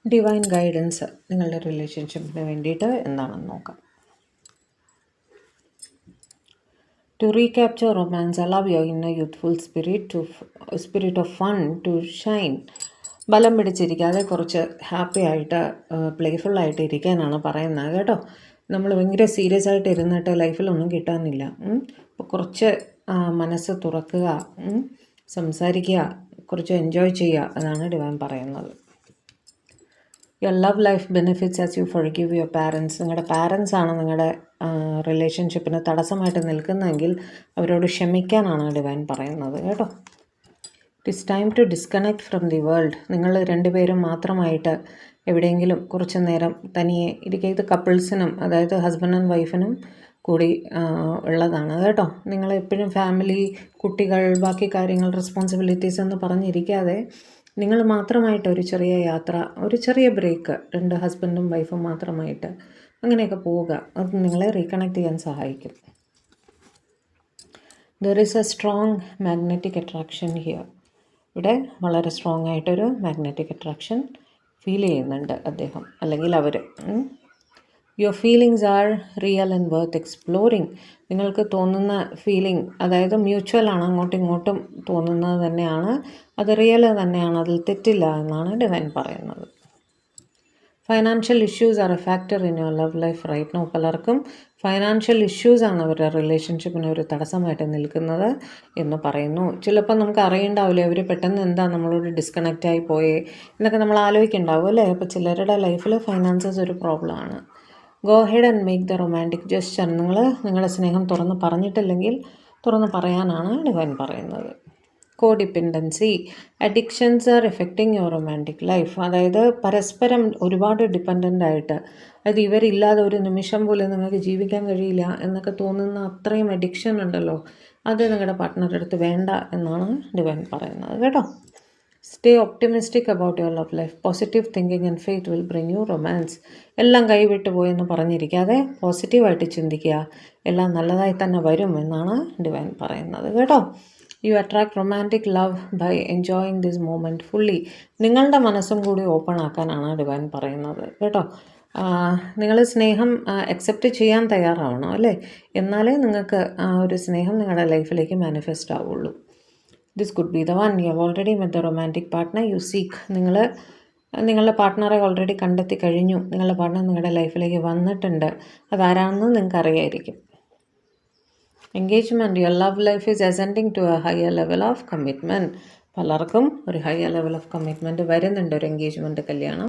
Divine guidance നിങ്ങളുടെ റിലേഷൻഷിപ്പിന് വേണ്ടിയിട്ട് എന്താണെന്ന് നോക്കാം. To recapture romance, allow your inner youthful spirit of fun to shine. ബലം പിടിച്ചിരിക്കാതെ കുറച്ച് ഹാപ്പി ആയിട്ട് പ്ലേഫുള്ളായിട്ട് ഇരിക്കാനാണ് പറയുന്നത് കേട്ടോ. നമ്മൾ ഭയങ്കര സീരിയസ് ആയിട്ട് ഇരുന്നിട്ട് ലൈഫിലൊന്നും കിട്ടാനില്ല. അപ്പോൾ കുറച്ച് മനസ്സ് തുറക്കുക, സംസാരിക്കുക, കുറച്ച് എൻജോയ് ചെയ്യുക, അതാണ് ഡിവൈൻ പറയുന്നത്. Your love life benefits as you forgive your parents. നിങ്ങളുടെ പാരൻസാണ് നിങ്ങളുടെ റിലേഷൻഷിപ്പിന് തടസ്സമായിട്ട് നിൽക്കുന്നതെങ്കിൽ അവരോട് ക്ഷമിക്കാനാണ് ഡിവൈൻ പറയുന്നത് കേട്ടോ. It is time to disconnect from the world. നിങ്ങൾ രണ്ടുപേരും മാത്രമായിട്ട് എവിടെയെങ്കിലും കുറച്ച് നേരം തനിയെ ഇരിക്കുക. ഇത് കപ്പിൾസിനും, അതായത് ഹസ്ബൻഡ് ആൻഡ് വൈഫിനും കൂടി ഉള്ളതാണ് കേട്ടോ. നിങ്ങൾ എപ്പോഴും ഫാമിലി, കുട്ടികൾ, ബാക്കി കാര്യങ്ങൾ, റെസ്പോൺസിബിലിറ്റീസ് എന്ന് പറഞ്ഞിരിക്കാതെ നിങ്ങൾ മാത്രമായിട്ട് ഒരു ചെറിയ യാത്ര, ഒരു ചെറിയ ബ്രേക്ക്, രണ്ട് ഹസ്ബൻഡും വൈഫും മാത്രമായിട്ട് അങ്ങനെയൊക്കെ പോവുക. അത് നിങ്ങളെ റീകണക്ട് ചെയ്യാൻ സഹായിക്കും. There is A strong magnetic attraction here. ഇവിടെ വളരെ സ്ട്രോങ് ആയിട്ടൊരു മാഗ്നറ്റിക് അട്രാക്ഷൻ ഫീൽ ചെയ്യുന്നുണ്ട് അദ്ദേഹം അല്ലെങ്കിൽ അവർ. Your feelings are real and worth exploring. നിങ്ങൾക്ക് തോന്നുന്ന ഫീലിംഗ്, അതായത് മ്യൂച്വലാണ്, അങ്ങോട്ടും ഇങ്ങോട്ടും തോന്നുന്നത് തന്നെയാണ്, അത് റിയൽ തന്നെയാണ്, അതിൽ തെറ്റില്ല എന്നാണ് ഡിവൈൻ പറയുന്നത്. Financial issues are a factor in your love life right now. പലർക്കും ഫൈനാൻഷ്യൽ ഇഷ്യൂസാണ് അവരുടെ റിലേഷൻഷിപ്പിന് ഒരു തടസ്സമായിട്ട് നിൽക്കുന്നത് എന്ന് പറയുന്നു. ചിലപ്പോൾ നമുക്ക് അറിയണ്ടാവില്ലേ അവർ പെട്ടെന്ന് എന്താ നമ്മളോട് ഡിസ്കണക്റ്റ് ആയി പോയേ എന്നൊക്കെ നമ്മൾ ആലോചിക്കുന്നുണ്ടാവും അല്ലേ. അപ്പോൾ ചിലരുടെ ലൈഫിൽ ഫൈനാൻസസ് ഒരു പ്രോബ്ലമാണ്. Go ahead and make the romantic gesture. നിങ്ങളുടെ സ്നേഹം തുറന്ന് പറഞ്ഞിട്ടില്ലെങ്കിൽ തുറന്ന് പറയാനാണ് ഡിവൈൻ പറയുന്നത്. Codependency, addictions are affecting your romantic life. അതായത് പരസ്പരം ഒരുപാട് ഡിപ്പെൻഡൻ്റ് ആയിട്ട്, അതായത് ഇവരില്ലാതെ ഒരു നിമിഷം പോലും നിങ്ങൾക്ക് ജീവിക്കാൻ കഴിയില്ല എന്നൊക്കെ തോന്നുന്ന അത്രയും അഡിക്ഷൻ ഉണ്ടല്ലോ, അത് നിങ്ങളുടെ പാർട്ട്ണറുടെ അടുത്ത് വേണ്ട എന്നാണ് ഡിവൈൻ പറയുന്നത് കേട്ടോ. Stay optimistic about your love life. Positive thinking and faith will bring you romance. എല്ലാം കൈവിട്ട് പോയെന്ന് പറഞ്ഞിരിക്കാതെ പോസിറ്റീവായിട്ട് ചിന്തിക്കുക, എല്ലാം നല്ലതായി തന്നെ വരും എന്നാണ് ഡിവൈൻ പറയുന്നത് കേട്ടോ. You attract romantic love by enjoying this moment fully. നിങ്ങളുടെ മനസ്സും കൂടി ഓപ്പൺ ആക്കാനാണ് ഡിവൈൻ പറയുന്നത് കേട്ടോ. നിങ്ങൾ സ്നേഹം അക്സെപ്റ്റ് ചെയ്യാൻ തയ്യാറാവണം അല്ലേ, എന്നാലേ നിങ്ങൾക്ക് ആ ഒരു സ്നേഹം നിങ്ങളുടെ ലൈഫിലേക്ക് മാനിഫെസ്റ്റ് ആവുള്ളൂ. This could be the one. You have already met the romantic partner U seek. നിങ്ങളുടെ പാർട്ട്ണറെ ഓൾറെഡി കണ്ടെത്തി കഴിഞ്ഞു. നിങ്ങളുടെ പാർട്ട്ണർ നിങ്ങളുടെ ലൈഫിലേക്ക് വന്നിട്ടുണ്ട്. അതാരാണെന്ന് നിങ്ങൾക്ക് അറിയായിരിക്കും. Engagement. Your love life is ascending to a higher level of commitment. പലർക്കും ഒരു ഹയർ ലെവൽ ഓഫ് കമ്മിറ്റ്മെൻറ്റ് വരുന്നുണ്ട്, ഒരു എൻഗേജ്മെൻറ്റ്, കല്യാണം.